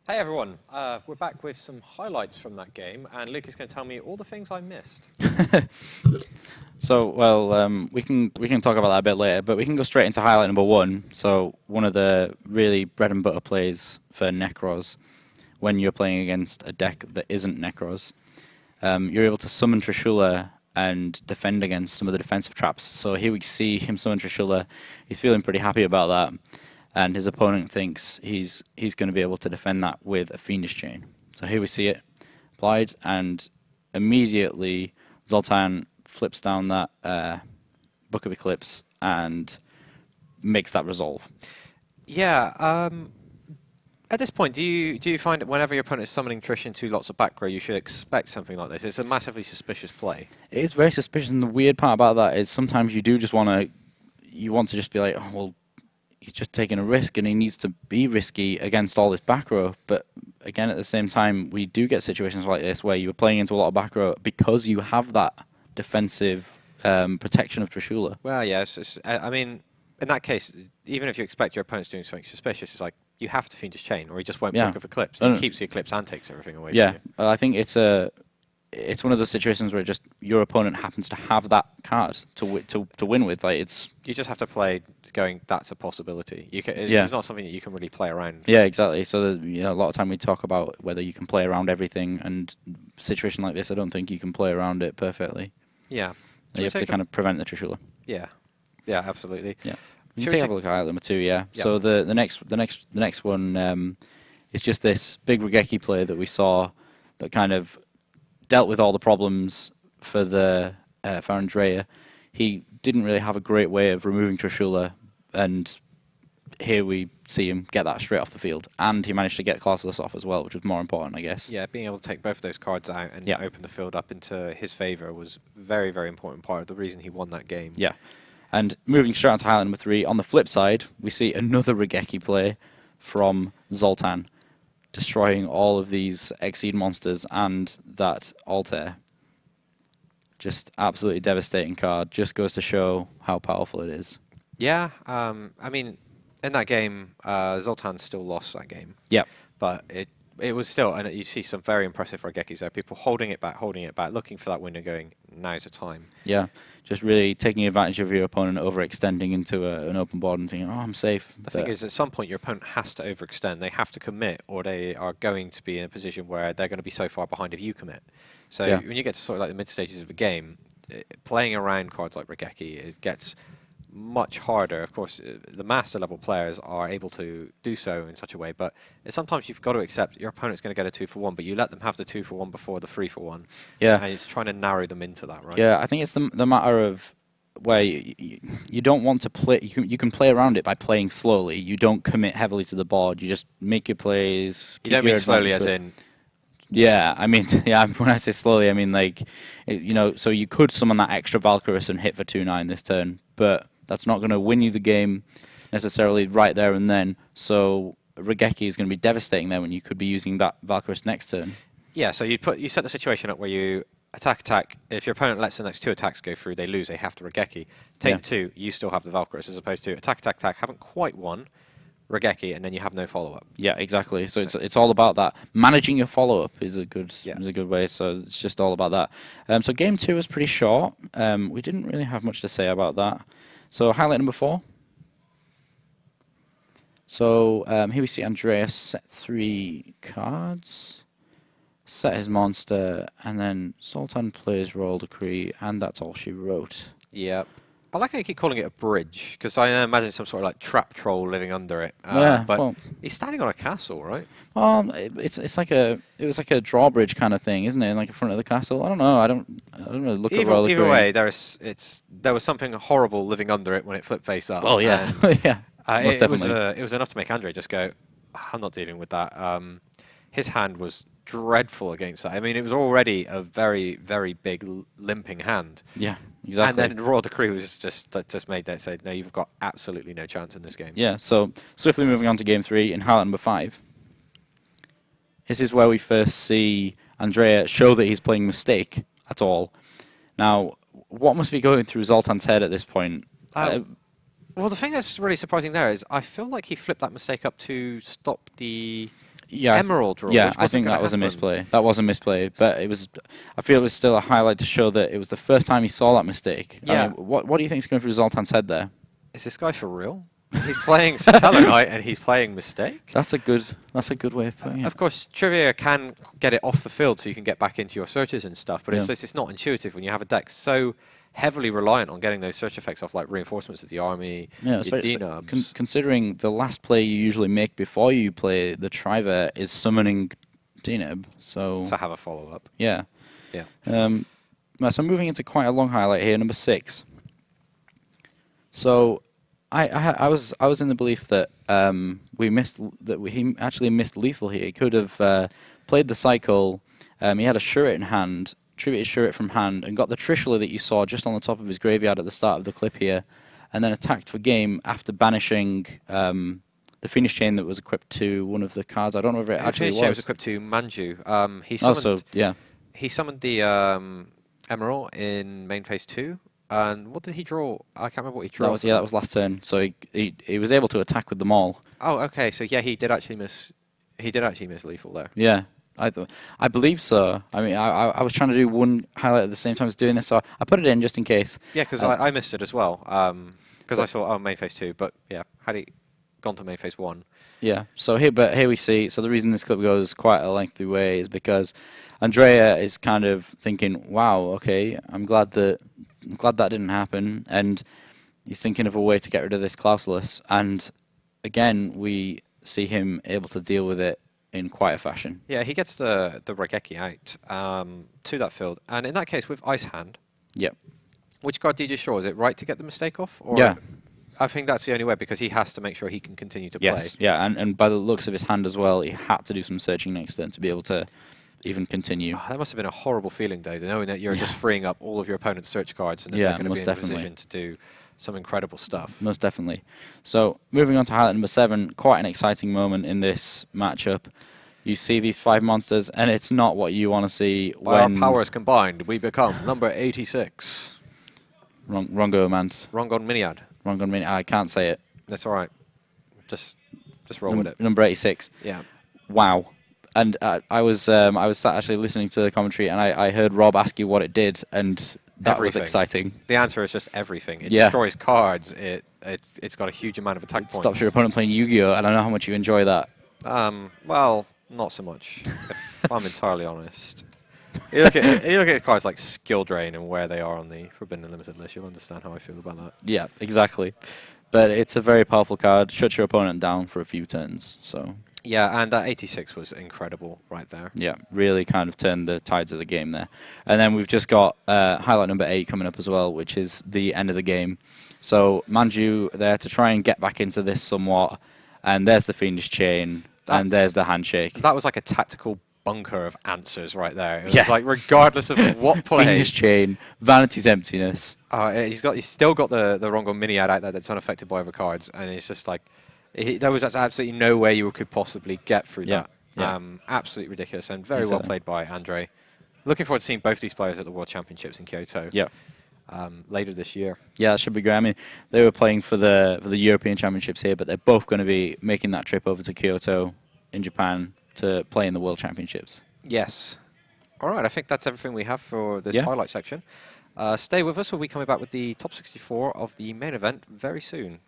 Hey everyone, we're back with some highlights from that game, and Luke is going to tell me all the things I missed. So, we can talk about that a bit later, but we can go straight into highlight number one. So, one of the really bread and butter plays for Nekroz, when you're playing against a deck that isn't Nekroz, you're able to summon Trishula and defend against some of the defensive traps. So here we see him summon Trishula. He's feeling pretty happy about that, and his opponent thinks he's going to be able to defend that with a Fiendish Chain. So here we see it applied, and immediately Zoltan flips down that Book of Eclipse and makes that resolve. Yeah, at this point, do you find that whenever your opponent is summoning Trish into lots of back row, you should expect something like this? It's a massively suspicious play. It is very suspicious, and the weird part about that is sometimes you do just want to just be like, oh, well, he's just taking a risk, and he needs to be risky against all this back row. But again, at the same time, we do get situations like this where you're playing into a lot of back row because you have that defensive protection of Trishula. Well, yes, I mean, in that case, even if you expect your opponent's doing something suspicious, it's like you have to Fiendish Chain, or he just won't Book of Eclipse. He keeps the Eclipse and takes everything away from you. I think it's one of those situations where just your opponent happens to have that card to win with. Like you just have to play going, that's a possibility. It's not something that you can really play around. Yeah, exactly. So a lot of time we talk about whether you can play around everything, and a situation like this, I don't think you can play around it perfectly. Yeah. You have to kind of prevent the Trishula. Yeah. Yeah, absolutely. Yeah. You can take a look at item number two, yeah. So the next one is just this big Regeki play that we saw that kind of dealt with all the problems for for Andrea. He didn't really have a great way of removing Trishula, and here we see him get that straight off the field, and he managed to get Classless off as well, which was more important, I guess. Yeah, being able to take both of those cards out and open the field up into his favour was very, very important part of the reason he won that game. Yeah. And moving straight on to highlight number three, on the flip side, we see another Regeki play from Zoltan, destroying all of these Exceed monsters and that Altair. Just absolutely devastating card. Just goes to show how powerful it is. Yeah, I mean, in that game, Zoltan still lost that game. Yep. But it was still, and you see some very impressive Regekis there. People holding it back, looking for that window, going, now's the time. Yeah, just really taking advantage of your opponent overextending into an open board and thinking, oh, I'm safe. The thing is, at some point, your opponent has to overextend. They have to commit, or they are going to be in a position where they're going to be so far behind if you commit. So when you get to sort of like the mid stages of a game, playing around cards like Regeki, it gets much harder. Of course, the master level players are able to do so in such a way, but sometimes you've got to accept your opponent's going to get a 2-for-1, but you let them have the 2-for-1 before the 3-for-1. Yeah, and it's trying to narrow them into that, right? Yeah, I think it's the matter of where you don't want to play. You can play around it by playing slowly. You don't commit heavily to the board. You just make your plays. You don't mean slowly as in. Yeah, I mean, when I say slowly, I mean like, so you could summon that extra Valkyrus and hit for 2/9 this turn, but that's not going to win you the game necessarily right there and then. So Regeki is going to be devastating there when you could be using that Valkyrus next turn. Yeah, so you set the situation up where you attack. If your opponent lets the next 2 attacks go through, they lose. They have to Regeki. Take 2, you still have the Valkyrus, as opposed to attack, haven't quite won, Regeki, and then you have no follow-up. Yeah, exactly. So it's all about that. Managing your follow-up is a good way. So it's just all about that. So game 2 was pretty short. We didn't really have much to say about that. So highlight number 4. So here we see Andrea set 3 cards, set his monster, and then Zoltan plays Royal Decree, and that's all she wrote. Yeah. I like how you keep calling it a bridge, because I imagine some sort of like trap troll living under it. But he's standing on a castle, right? It was like a drawbridge kind of thing, isn't it? Like in front of the castle. I don't know. I don't really look at Royal Decree. Either way, there was something horrible living under it when it flipped face up. Oh yeah, yeah. Most definitely. It was enough to make Andrea just go, I'm not dealing with that. His hand was dreadful against that. I mean, it was already a very, very big limping hand. Yeah, exactly. And then Royal Decree was just made that say, no, you've got absolutely no chance in this game. Yeah, so swiftly moving on to game 3 in highlight number 5. This is where we first see Andrea show that he's playing Mistake at all. Now, what must be going through Zoltan's head at this point? Well, the thing that's really surprising there is I feel like he flipped that Mistake up to stop the Yeah, Emerald draw. Yeah, which I think that was a misplay. That was a misplay, but it was. I feel it was still a highlight to show that it was the first time he saw that mistake. Yeah. I mean, what do you think is going through Zoltan's head there? Is this guy for real? He's playing Satellar Knight and he's playing Mistake. That's a good way of putting it. Of course, trivia can get it off the field so you can get back into your searches and stuff, but Yeah. it's just, it's not intuitive when you have a deck so heavily reliant on getting those search effects off, like reinforcements of the army, Yeah, your especially D-nubs. considering the last play you usually make before you play the Triver is summoning D-nub, so to have a follow-up. yeah. Yeah. So moving into quite a long highlight here, number 6. So I was in the belief that he actually missed lethal here. He could have played the cycle. He had a Shurret in hand, treated Shurret from hand, and got the Trishula that you saw just on the top of his graveyard at the start of the clip here, and then attacked for game after banishing the Phoenix Chain that was equipped to one of the cards. I don't know if it actually Phoenix Chain was equipped to Manju. He summoned, also, yeah. He summoned the Emerald in main phase 2. And what did he draw? I can't remember what he drew. That was last turn. So he was able to attack with them all. Oh, okay. So yeah, he did actually miss. He did actually miss lethal there. Yeah, I believe so. I mean, I was trying to do one highlight at the same time as doing this, so I put it in just in case. Yeah, because I missed it as well. Because I saw main phase 2, but yeah, had he gone to main phase 1. Yeah. So here we see. So the reason this clip goes quite a lengthy way is because Andrea is kind of thinking, "Wow, okay, I'm glad that didn't happen," and he's thinking of a way to get rid of this Klausulus. And again, we see him able to deal with it in quite a fashion. Yeah, he gets the Regeki out to that field, and in that case with Ice Hand. Yep. Which card do you just draw? Is it right to get the mistake off? Or Yeah. I think that's the only way, because he has to make sure he can continue to play. Yes. Yeah, and by the looks of his hand as well, he had to do some searching next turn to be able to even continue. Oh, that must have been a horrible feeling, though, knowing that you're just freeing up all of your opponent's search cards and then they're going to be in a position to do some incredible stuff. Most definitely. So, moving on to highlight number 7, quite an exciting moment in this matchup. You see these 5 monsters, and it's not what you want to see By when... our powers combined, we become number 86. Wrong go, man. Rongon Miniad. Wrong Mini. I can't say it. That's all right. Just roll with it. Number 86. Yeah. Wow. And I was sat actually listening to the commentary, and I heard Rob ask you what it did, and that was exciting. The answer is just everything. It Yeah. destroys cards. It's got a huge amount of attack points. Stops your opponent playing Yu-Gi-Oh! I don't know how much you enjoy that. Well, not so much, if I'm entirely honest. You look at cards like Skill Drain and where they are on the Forbidden Unlimited list, you'll understand how I feel about that. Yeah, exactly. But it's a very powerful card. Shuts your opponent down for a few turns. So yeah, and that 86 was incredible right there. yeah, really kind of turned the tides of the game there. And then we've just got highlight number 8 coming up as well, which is the end of the game. So Manju there to try and get back into this somewhat. And there's the Fiendish Chain, and there's the Handshake. That was like a tactical bunker of answers right there. It was like, regardless of what play. Fiendish Chain, Vanity's Emptiness. He's still got the Rongon Miniad out there that's unaffected by other cards, and it's just like, there was absolutely no way you could possibly get through that. Yeah. Absolutely ridiculous, and very well played by Andrea. Looking forward to seeing both these players at the World Championships in Kyoto. Yeah. Later this year. Yeah, that should be great. I mean, they were playing for the European Championships here, but they're both going to be making that trip over to Kyoto in Japan to play in the World Championships. Yes. All right, I think that's everything we have for this highlight section. Stay with us. We'll be coming back with the top 64 of the main event very soon.